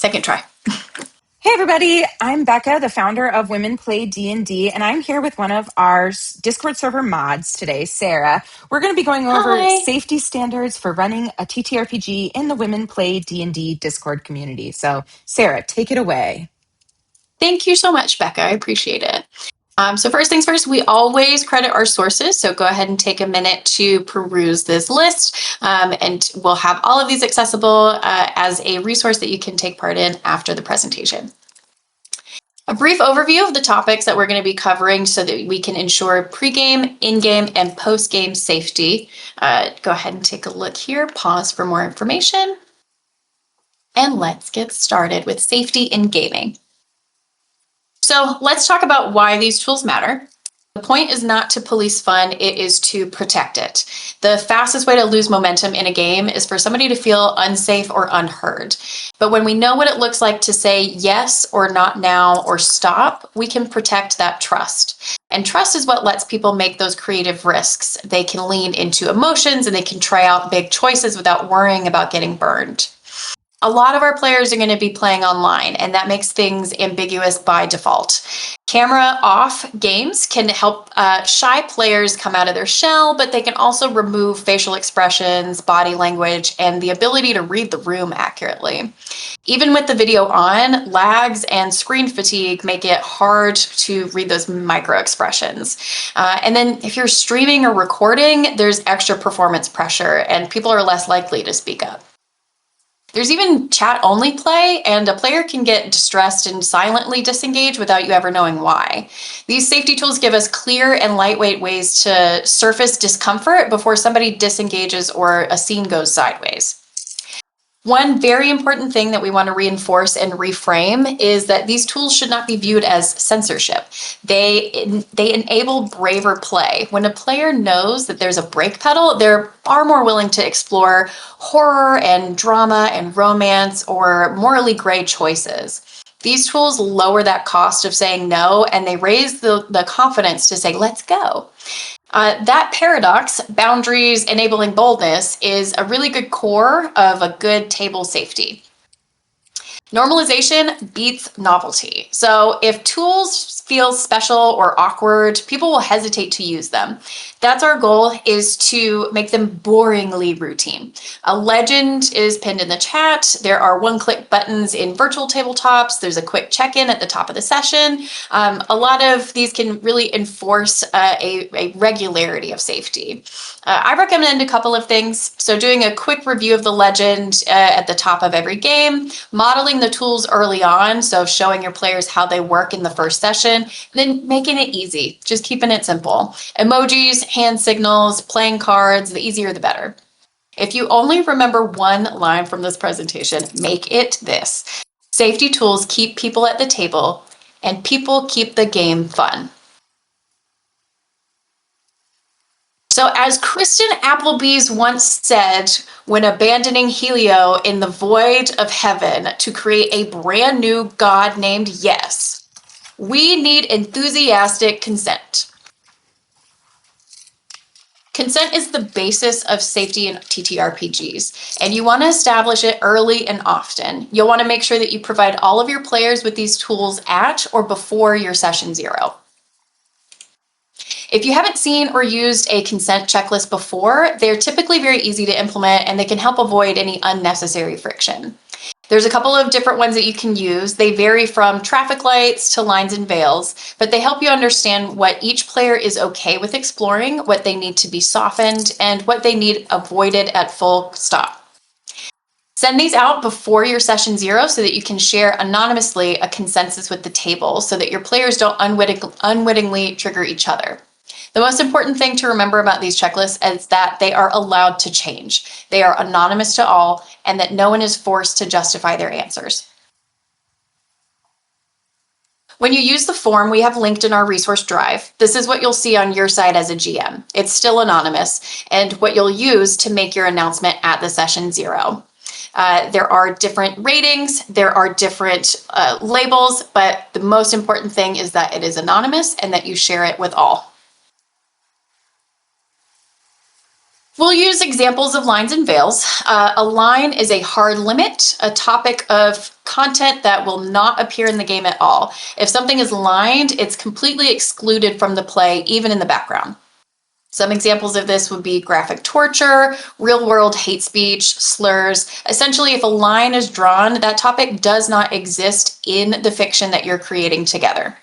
Second try. Hey everybody, I'm Becca, the founder of Women Play D&D, and I'm here with one of our Discord server mods today, Sarah. We're going to be going over Hi. safety standards for running a TTRPG in the Women Play D&D Discord community. So, Sarah, take it away. Thank you so much, Becca. I appreciate it. So first things first, we always credit our sources. So go ahead and take a minute to peruse this list, and we'll have all of these accessible as a resource that you can take part in after the presentation. A brief overview of the topics that we're going to be covering so that we can ensure pre-game, in-game, and post-game safety. Go ahead and take a look here, pause for more information, and let's get started with safety in gaming. So let's talk about why these tools matter. The point is not to police fun, it is to protect it. The fastest way to lose momentum in a game is for somebody to feel unsafe or unheard. But when we know what it looks like to say yes or not now or stop, we can protect that trust. And trust is what lets people make those creative risks. They can lean into emotions and they can try out big choices without worrying about getting burned. A lot of our players are going to be playing online, and that makes things ambiguous by default. Camera off games can help shy players come out of their shell, but they can also remove facial expressions, body language, and the ability to read the room accurately. Even with the video on, lags and screen fatigue make it hard to read those micro expressions. And then if you're streaming or recording, there's extra performance pressure, and people are less likely to speak up. There's even chat-only play, and a player can get distressed and silently disengage without you ever knowing why. These safety tools give us clear and lightweight ways to surface discomfort before somebody disengages or a scene goes sideways. One very important thing that we want to reinforce and reframe is that these tools should not be viewed as censorship. They enable braver play. When a player knows that there's a brake pedal, they're far more willing to explore horror and drama and romance or morally gray choices. These tools lower that cost of saying no, and they raise the confidence to say, let's go. That paradox, boundaries enabling boldness, is a really good core of a good table safety. Normalization beats novelty. So if tools feel special or awkward, people will hesitate to use them. That's our goal, is to make them boringly routine. A legend is pinned in the chat. There are one-click buttons in virtual tabletops. There's a quick check-in at the top of the session. A lot of these can really enforce a regularity of safety. I recommend a couple of things. So doing a quick review of the legend at the top of every game, modeling the tools early on, so showing your players how they work in the first session, then making it easy, just keeping it simple. Emojis, hand signals, playing cards, the easier the better. If you only remember one line from this presentation, make it this: safety tools keep people at the table, and people keep the game fun. So as Kristen Applebee's once said, when abandoning Helio in the void of heaven to create a brand new god named Yes, we need enthusiastic consent. Consent is the basis of safety in TTRPGs, and you want to establish it early and often. You'll want to make sure that you provide all of your players with these tools at or before your session 0. If you haven't seen or used a consent checklist before, they're typically very easy to implement, and they can help avoid any unnecessary friction. There's a couple of different ones that you can use. They vary from traffic lights to lines and veils, but they help you understand what each player is okay with exploring, what they need to be softened, and what they need avoided at full stop. Send these out before your session 0 so that you can share anonymously a consensus with the table so that your players don't unwittingly trigger each other. The most important thing to remember about these checklists is that they are allowed to change. They are anonymous to all, and that no one is forced to justify their answers. When you use the form we have linked in our resource drive, this is what you'll see on your side as a GM. It's still anonymous, and what you'll use to make your announcement at the session 0. There are different ratings, there are different labels, but the most important thing is that it is anonymous and that you share it with all. We'll use examples of lines and veils. A line is a hard limit, a topic of content that will not appear in the game at all. If something is lined, it's completely excluded from the play, even in the background. Some examples of this would be graphic torture, real-world hate speech, slurs. Essentially, if a line is drawn, that topic does not exist in the fiction that you're creating together.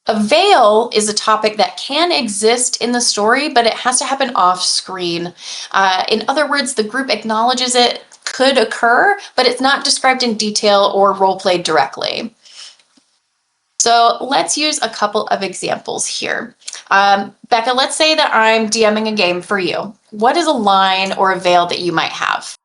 A veil is a topic that can exist in the story, but it has to happen off screen. In other words, the group acknowledges it could occur, but it's not described in detail or role-played directly. So let's use a couple of examples here. Becca, let's say that I'm DMing a game for you. What is a line or a veil that you might have?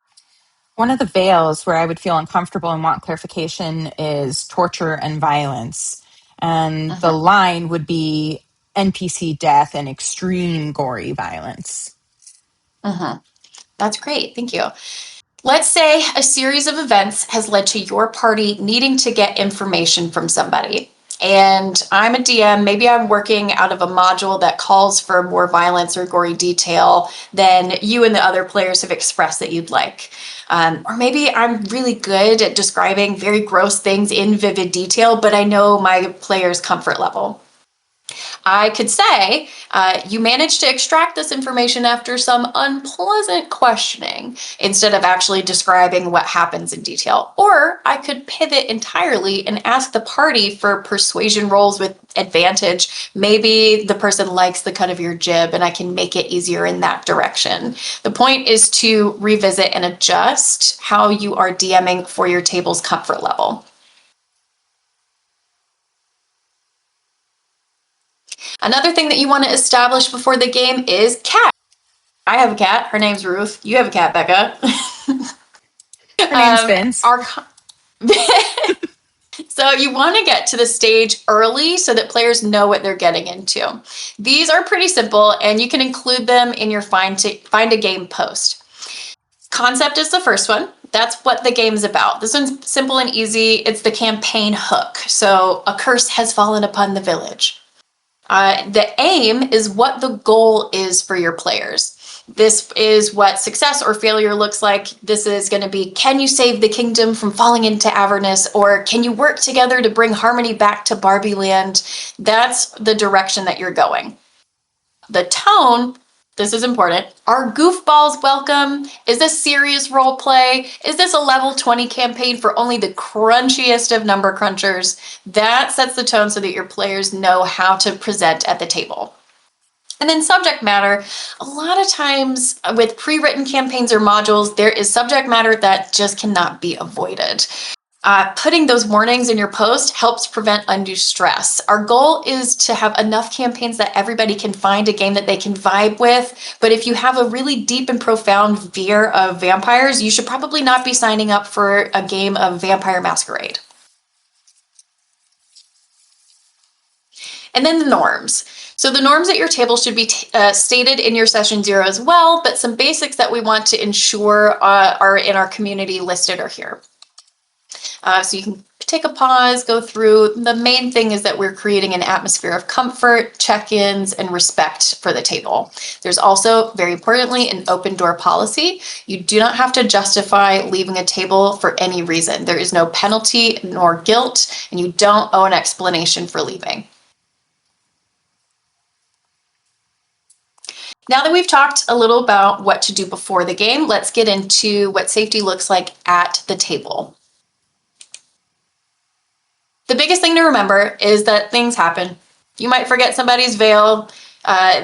One of the veils where I would feel uncomfortable and want clarification is torture and violence. And the line would be NPC death and extreme gory violence. That's great. Thank you. Let's say a series of events has led to your party needing to get information from somebody. And I'm a DM, maybe I'm working out of a module that calls for more violence or gory detail than you and the other players have expressed that you'd like. Or maybe I'm really good at describing very gross things in vivid detail, but I know my player's comfort level. I could say, you managed to extract this information after some unpleasant questioning instead of actually describing what happens in detail. Or I could pivot entirely and ask the party for persuasion rolls with advantage. Maybe the person likes the cut of your jib and I can make it easier in that direction. The point is to revisit and adjust how you are DMing for your table's comfort level. Another thing that you want to establish before the game is cat. I have a cat. Her name's Ruth. You have a cat, Becca. Her name's Vince. So you want to get to the stage early so that players know what they're getting into. These are pretty simple, and you can include them in your find a game post. Concept is the first one. That's what the game's about. This one's simple and easy. It's the campaign hook. So a curse has fallen upon the village. The aim is what the goal is for your players. This is what success or failure looks like. This is going to be, can you save the kingdom from falling into avernus? Or can you work together to bring harmony back to Barbie Land? That's the direction that you're going. The tone, this is important. Are goofballs welcome? Is this serious role play? Is this a level 20 campaign for only the crunchiest of number crunchers? That sets the tone so that your players know how to present at the table. And then subject matter, a lot of times with pre-written campaigns or modules, there is subject matter that just cannot be avoided. Putting those warnings in your post helps prevent undue stress. Our goal is to have enough campaigns that everybody can find a game that they can vibe with. But if you have a really deep and profound fear of vampires, you should probably not be signing up for a game of Vampire Masquerade. And then the norms. So the norms at your table should be stated in your session 0 as well, but some basics that we want to ensure are in our community listed are here. So you can take a pause, go through. The main thing is that we're creating an atmosphere of comfort, check-ins, and respect for the table. There's also, very importantly, an open door policy. You do not have to justify leaving a table for any reason. There is no penalty nor guilt, and you don't owe an explanation for leaving. Now that we've talked a little about what to do before the game, let's get into what safety looks like at the table. The biggest thing to remember is that things happen. You might forget somebody's veil.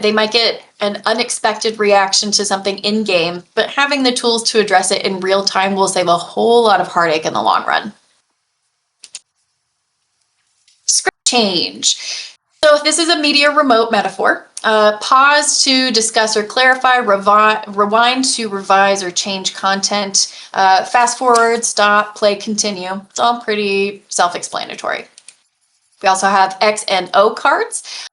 They might get an unexpected reaction to something in-game, but having the tools to address it in real time will save a whole lot of heartache in the long run. Script change. So if this is a media remote metaphor, pause to discuss or clarify, rewind to revise or change content, fast forward, stop, play, continue. It's all pretty self-explanatory. We also have X and O cards.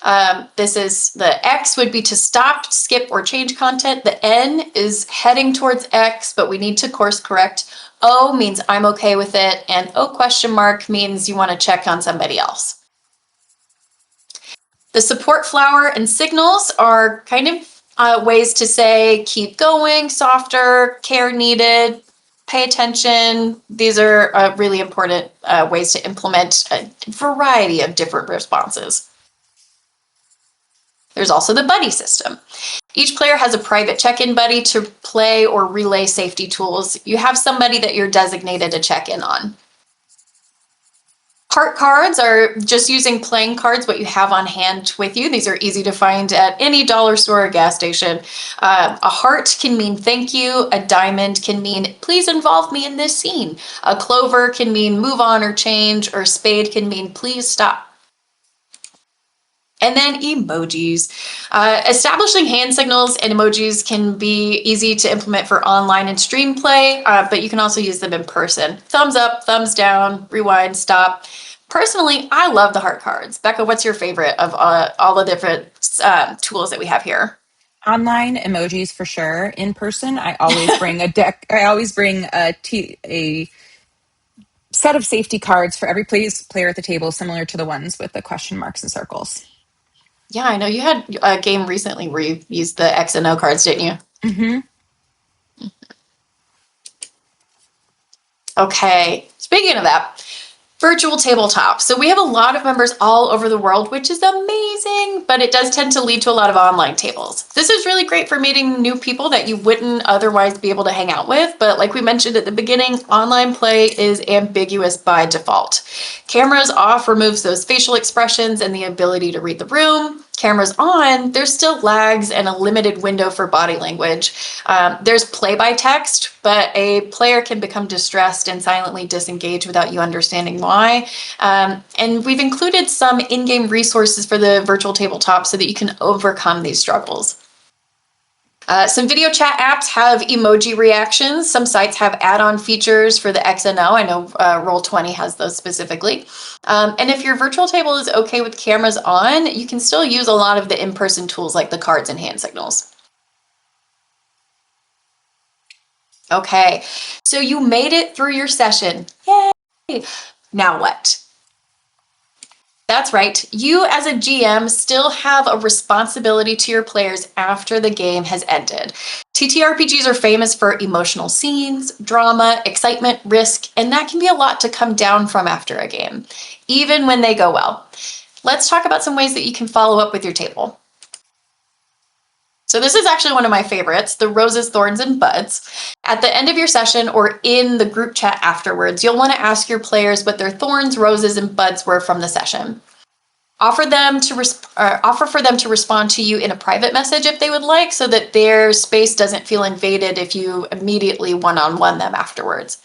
This is the X would be to stop, skip, or change content. The N is heading towards X, but we need to course correct. O means I'm okay with it, and O question mark means you want to check on somebody else. The support flower and signals are kind of Ways to say keep going, softer, care needed, pay attention. These are really important ways to implement a variety of different responses. There's also the buddy system. Each player has a private check-in buddy to play or relay safety tools. You have somebody that you're designated to check in on. Heart cards are just using playing cards, what you have on hand with you. These are easy to find at any dollar store or gas station. A heart can mean thank you. A diamond can mean please involve me in this scene. A clover can mean move on or change, or a spade can mean please stop. And then emojis. Establishing hand signals and emojis can be easy to implement for online and stream play, but you can also use them in person. Thumbs up, thumbs down, rewind, stop. Personally, I love the heart cards. Becca, what's your favorite of all the different tools that we have here? Online emojis for sure. In person, I always bring a deck. I always bring a set of safety cards for every player at the table, similar to the ones with the question marks and circles. Yeah, I know you had a game recently where you used the X and O cards, didn't you? Mm-hmm. Okay, speaking of that, virtual tabletop. So we have a lot of members all over the world, which is amazing, but it does tend to lead to a lot of online tables. This is really great for meeting new people that you wouldn't otherwise be able to hang out with. But like we mentioned at the beginning, online play is ambiguous by default. Cameras off removes those facial expressions and the ability to read the room. Cameras on, there's still lags and a limited window for body language. There's play by text, but a player can become distressed and silently disengage without you understanding why. And we've included some in-game resources for the virtual tabletop so that you can overcome these struggles. Some video chat apps have emoji reactions. Some sites have add-on features for the XNO. I know Roll20 has those specifically. And if your virtual table is okay with cameras on, you can still use a lot of the in-person tools like the cards and hand signals. Okay, so you made it through your session. Yay! Now what? That's right. You as a GM still have a responsibility to your players after the game has ended. TTRPGs are famous for emotional scenes, drama, excitement, risk, and that can be a lot to come down from after a game, even when they go well. Let's talk about some ways that you can follow up with your table. So this is actually one of my favorites, the roses, thorns, and buds. At the end of your session or in the group chat afterwards, you'll want to ask your players what their thorns, roses, and buds were from the session. Offer for them to respond to you in a private message if they would like, so that their space doesn't feel invaded if you immediately one-on-one them afterwards.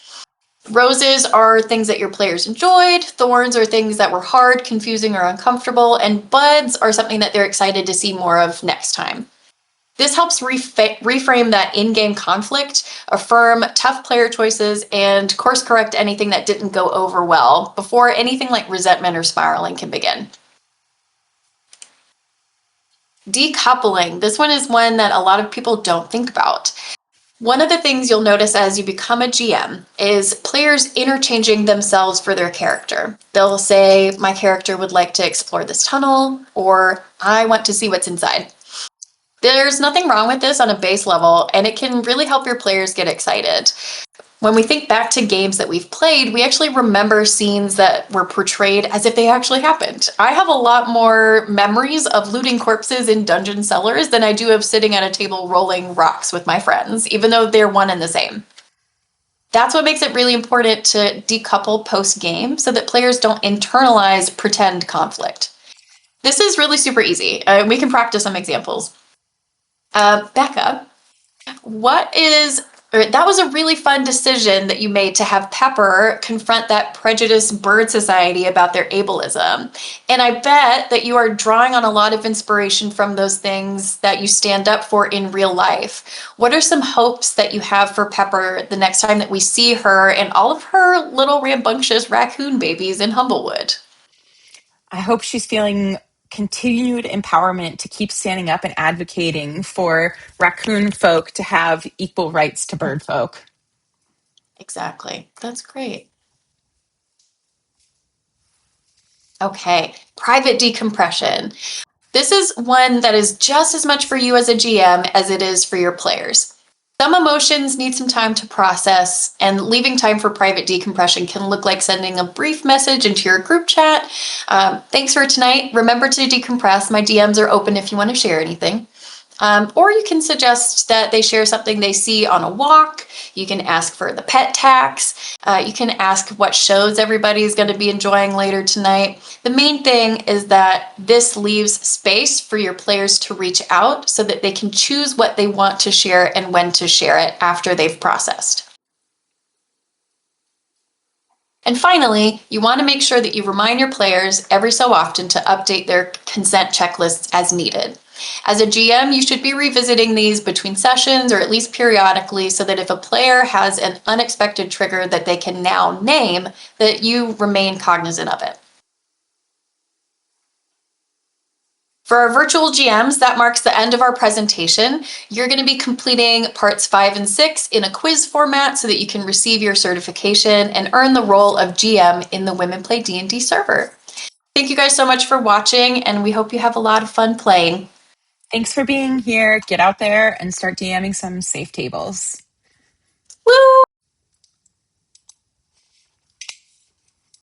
Roses are things that your players enjoyed. Thorns are things that were hard, confusing, or uncomfortable. And buds are something that they're excited to see more of next time. This helps reframe that in-game conflict, affirm tough player choices, and course correct anything that didn't go over well before anything like resentment or spiraling can begin. Decoupling. This one is one that a lot of people don't think about. One of the things you'll notice as you become a GM is players interchanging themselves for their character. They'll say, my character would like to explore this tunnel, or I want to see what's inside. There's nothing wrong with this on a base level, and it can really help your players get excited. When we think back to games that we've played, we actually remember scenes that were portrayed as if they actually happened. I have a lot more memories of looting corpses in dungeon cellars than I do of sitting at a table rolling rocks with my friends, even though they're one and the same. That's what makes it really important to decouple post-game so that players don't internalize pretend conflict. This is really super easy. We can practice some examples. Becca, that was a really fun decision that you made to have Pepper confront that prejudiced bird society about their ableism. And I bet that you are drawing on a lot of inspiration from those things that you stand up for in real life. What are some hopes that you have for Pepper the next time that we see her and all of her little rambunctious raccoon babies in Humblewood? I hope she's feeling continued empowerment to keep standing up and advocating for raccoon folk to have equal rights to bird folk. Exactly. That's great. Okay, private decompression. This is one that is just as much for you as a GM as it is for your players. Some emotions need some time to process, and leaving time for private decompression can look like sending a brief message into your group chat. Thanks for tonight. Remember to decompress. My DMs are open if you want to share anything. Or you can suggest that they share something they see on a walk. You can ask for the pet tax. You can ask what shows everybody is going to be enjoying later tonight. The main thing is that this leaves space for your players to reach out so that they can choose what they want to share and when to share it after they've processed. And finally, you want to make sure that you remind your players every so often to update their consent checklists as needed. As a GM, you should be revisiting these between sessions or at least periodically so that if a player has an unexpected trigger that they can now name, that you remain cognizant of it. For our virtual GMs, that marks the end of our presentation. You're going to be completing parts 5 and 6 in a quiz format so that you can receive your certification and earn the role of GM in the Women Play D&D server. Thank you guys so much for watching, and we hope you have a lot of fun playing. Thanks for being here. Get out there and start DMing some safe tables.